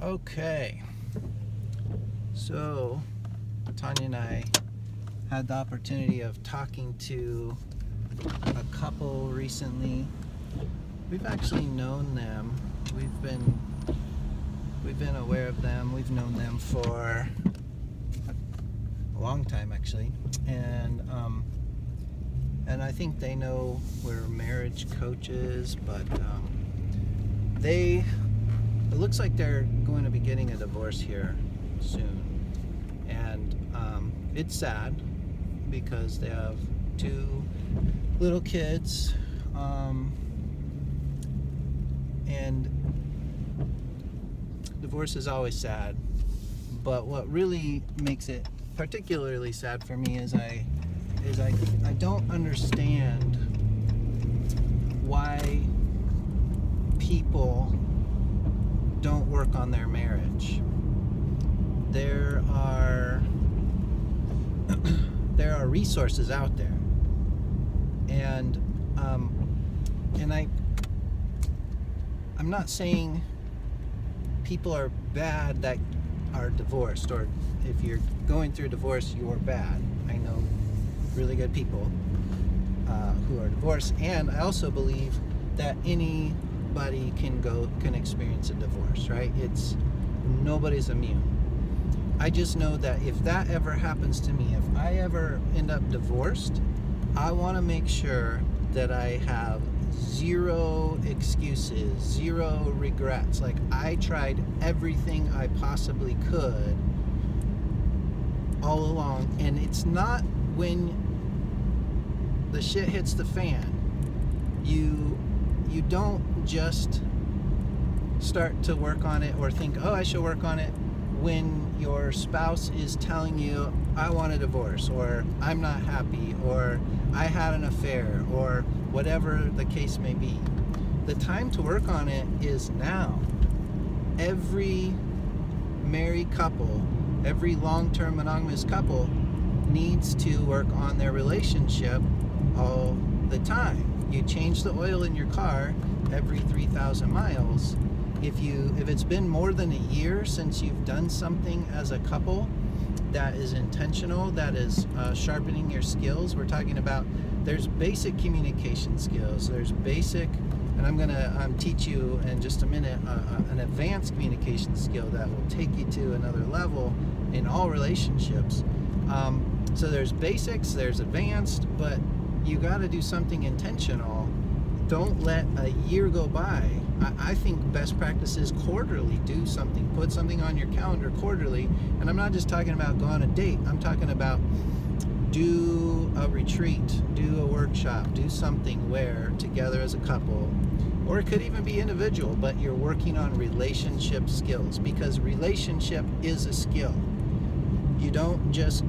Okay, so Tanya and I had the opportunity of talking to a couple recently. We've actually known them. We've been aware of them. We've known them for a long time, actually, and I think they know we're marriage coaches, but it looks like they're going to be getting a divorce here soon, and it's sad because they have two little kids, and divorce is always sad, but what really makes it particularly sad for me is I don't understand why people don't work on their marriage. There are resources out there, and I'm not saying people are bad that are divorced, or if you're going through divorce, you're bad. I know really good people who are divorced, and I also believe that anybody can experience a divorce, right? Nobody's immune. I just know that if that ever happens to me, if I ever end up divorced, I want to make sure that I have zero excuses, zero regrets. Like, I tried everything I possibly could all along, and it's not when the shit hits the fan, you don't just start to work on it or think, oh, I should work on it, when your spouse is telling you, I want a divorce, or I'm not happy, or I had an affair, or whatever the case may be. The time to work on it is now. Every married couple, every long-term monogamous couple needs to work on their relationship all the time. You change the oil in your car every 3,000 miles. If it's been more than a year since you've done something as a couple that is intentional, that is sharpening your skills, we're talking about, there's basic communication skills, there's basic, and I'm gonna teach you in just a minute an advanced communication skill that will take you to another level in all relationships. So there's basics, there's advanced, but you got to do something intentional. Don't let a year go by. I think best practice is quarterly. Do something. Put something on your calendar quarterly. And I'm not just talking about go on a date. I'm talking about do a retreat, do a workshop, do something where together as a couple, or it could even be individual, but you're working on relationship skills, because relationship is a skill. You don't just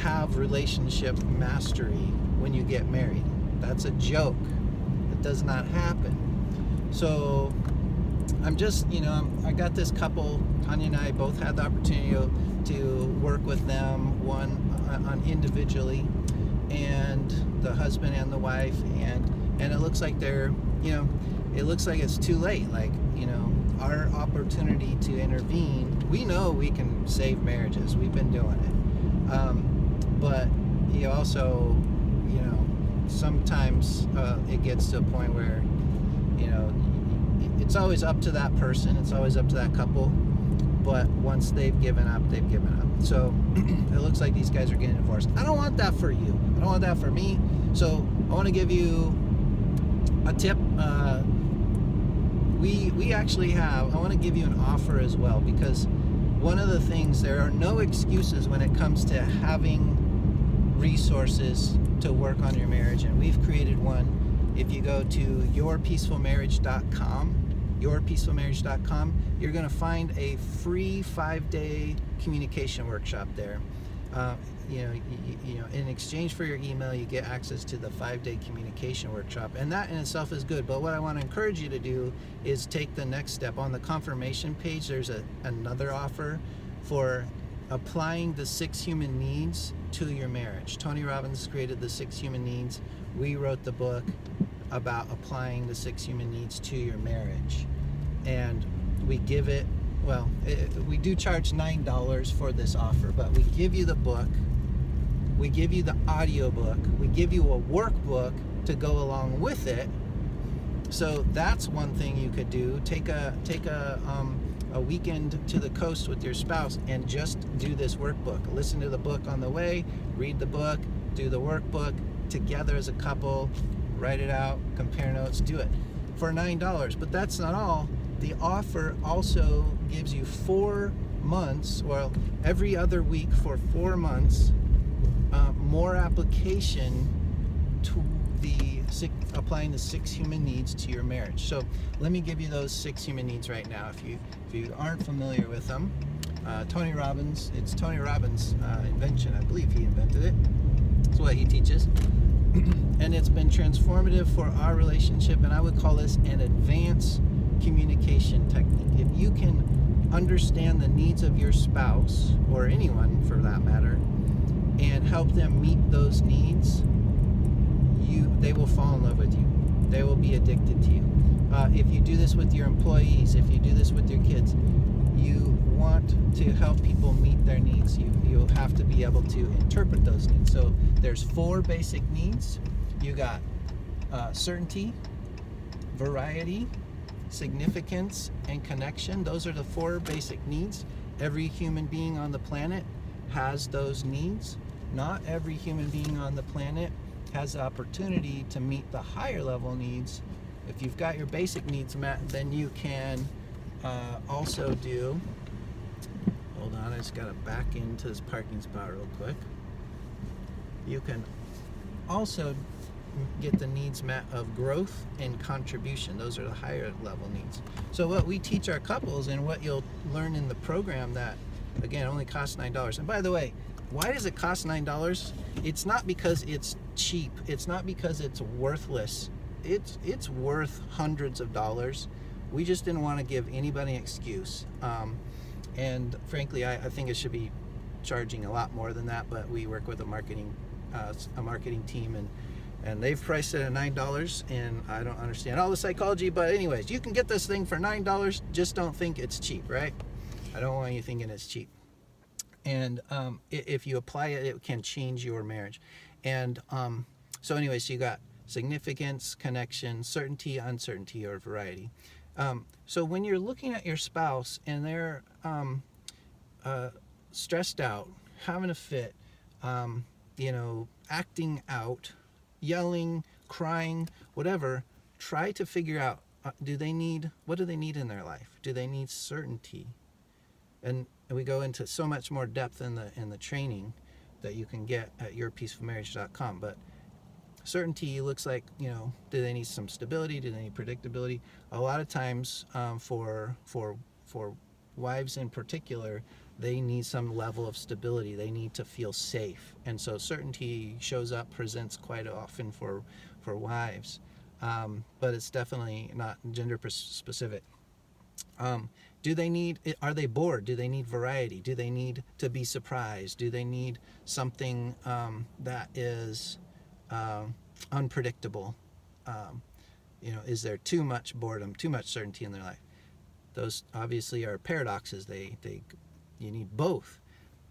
have relationship mastery when you get married. That's a joke. It does not happen. So I'm just, I got this couple. Tanya and I both had the opportunity to work with them, one on individually, and the husband and the wife, and it looks like they're, it looks like it's too late. Like, our opportunity to intervene, we know we can save marriages. We've been doing it. But you also, sometimes it gets to a point where, it's always up to that person. It's always up to that couple. But once they've given up, they've given up. So it looks like these guys are getting divorced. I don't want that for you. I don't want that for me. So I want to give you a tip. We actually have, I want to give you an offer as well, because one of the things, there are no excuses when it comes to having resources to work on your marriage, and we've created one. If you go to yourpeacefulmarriage.com, you're going to find a free 5-day communication workshop there. In exchange for your email, you get access to the 5-day communication workshop, and that in itself is good. But what I want to encourage you to do is take the next step. On the confirmation page, there's another offer for applying the 6 human needs to your marriage. Tony Robbins created the 6 human needs. We wrote the book about applying the 6 human needs to your marriage, and we give it well, we do charge $9 for this offer, but we give you the book, we give you the audio book, we give you a workbook to go along with it. So that's one thing you could do. Take a weekend to the coast with your spouse and just do this workbook. Listen to the book on the way, read the book, do the workbook together as a couple, write it out, compare notes, do it for $9. But that's not all. The offer also gives you 4 months, well, every other week for 4 months, more application to applying the 6 human needs to your marriage. So let me give you those 6 human needs right now. If you aren't familiar with them, Tony Robbins, it's Tony Robbins' invention. I believe he invented it. It's what he teaches. And it's been transformative for our relationship, and I would call this an advanced communication technique. If you can understand the needs of your spouse, or anyone for that matter, and help them meet those needs, they will fall in love with you. They will be addicted to you. If you do this with your employees, if you do this with your kids, you want to help people meet their needs. You'll have to be able to interpret those needs. So there's 4 basic needs. You got certainty, variety, significance, and connection. Those are the 4 basic needs. Every human being on the planet has those needs. Not every human being on the planet has the opportunity to meet the higher level needs. If you've got your basic needs met, then you can also do, hold on, I just gotta back into this parking spot real quick. You can also get the needs met of growth and contribution. Those are the higher level needs. So what we teach our couples, and what you'll learn in the program, that again only costs $9. And by the way, why does it cost $9? It's not because it's cheap. It's not because it's worthless. It's worth hundreds of dollars. We just didn't want to give anybody an excuse. And frankly, I think it should be charging a lot more than that. But we work with a marketing team, and they've priced it at $9. And I don't understand all the psychology, but anyways, you can get this thing for $9. Just don't think it's cheap, right? I don't want you thinking it's cheap. And if you apply it, it can change your marriage. And so anyway, so you got significance, connection, certainty, uncertainty, or variety. So when you're looking at your spouse and they're stressed out, having a fit, acting out, yelling, crying, whatever, try to figure out, what do they need in their life? Do they need certainty? And we go into so much more depth in the training that you can get at yourpeacefulmarriage.com. But certainty looks like, do they need some stability? Do they need predictability? A lot of times, for wives in particular, they need some level of stability. They need to feel safe, and so certainty presents quite often for wives, but it's definitely not gender specific. Are they bored? Do they need variety? Do they need to be surprised? Do they need something that is unpredictable? Is there too much boredom, too much certainty in their life? Those obviously are paradoxes. You need both.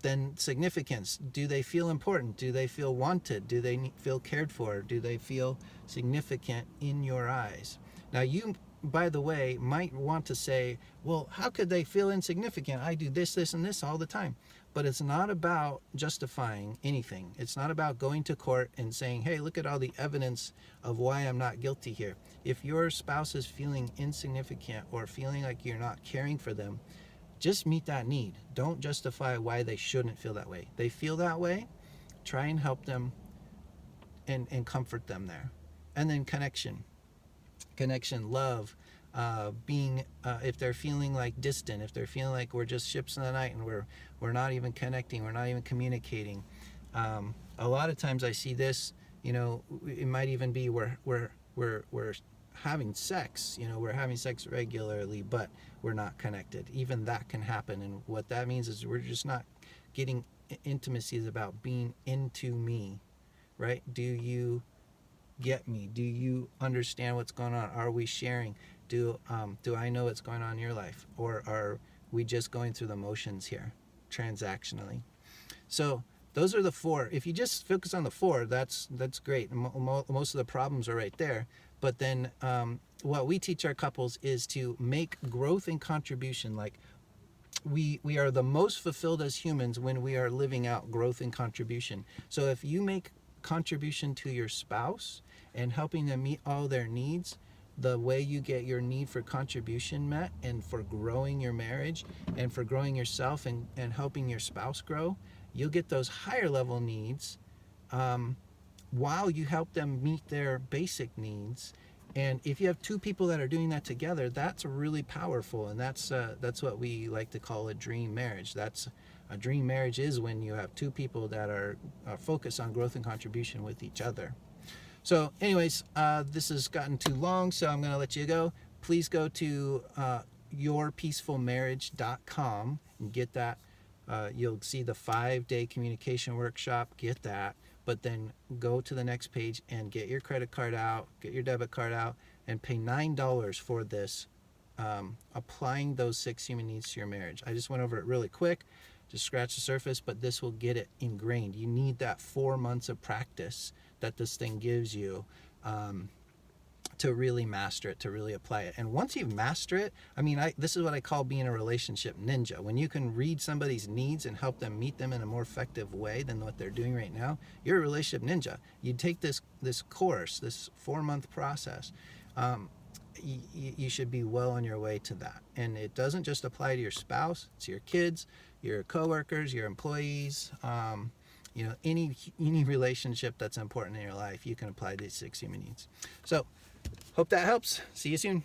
Then significance. Do they feel important? Do they feel wanted? Do they feel cared for? Do they feel significant in your eyes? Now you, by the way, might want to say, well, how could they feel insignificant? I do this, this, and this all the time. But it's not about justifying anything. It's not about going to court and saying, hey, look at all the evidence of why I'm not guilty here. If your spouse is feeling insignificant or feeling like you're not caring for them, just meet that need. Don't justify why they shouldn't feel that way. They feel that way. Try and help them and comfort them there. And then connection, love, being, if they're feeling like distant, if they're feeling like we're just ships in the night and we're not even connecting, we're not even communicating. A lot of times I see this, it might even be we're having sex, we're having sex regularly, but we're not connected. Even that can happen. And what that means is we're just not getting intimacy. Is about being into me, right? Do you get me? Do you understand what's going on? Are we sharing? Do I know what's going on in your life? Or We just going through the motions here, transactionally. So those are the 4. If you just focus on the 4, that's great. Most of the problems are right there. But then what we teach our couples is to make growth and contribution. Like we are the most fulfilled as humans when we are living out growth and contribution. So if you make contribution to your spouse and helping them meet all their needs, the way you get your need for contribution met and for growing your marriage and for growing yourself and helping your spouse grow, you'll get those higher level needs while you help them meet their basic needs. And if you have 2 people that are doing that together, that's really powerful. And that's what we like to call a dream marriage. That's a dream marriage is when you have 2 people that are focused on growth and contribution with each other. So anyways, this has gotten too long, so I'm going to let you go. Please go to yourpeacefulmarriage.com and get that. You'll see the 5-day communication workshop. Get that. But then go to the next page and get your credit card out, get your debit card out, and pay $9 for this, applying those 6 human needs to your marriage. I just went over it really quick, just scratch the surface, but this will get it ingrained. You need that 4 months of practice that this thing gives you to really master it, to really apply it. And once you master it, this is what I call being a relationship ninja. When you can read somebody's needs and help them meet them in a more effective way than what they're doing right now, you're a relationship ninja. You take this course, this 4-month process, you should be well on your way to that. And it doesn't just apply to your spouse, it's your kids, your coworkers, your employees, any relationship that's important in your life, you can apply these 6 human needs. So hope that helps. See you soon.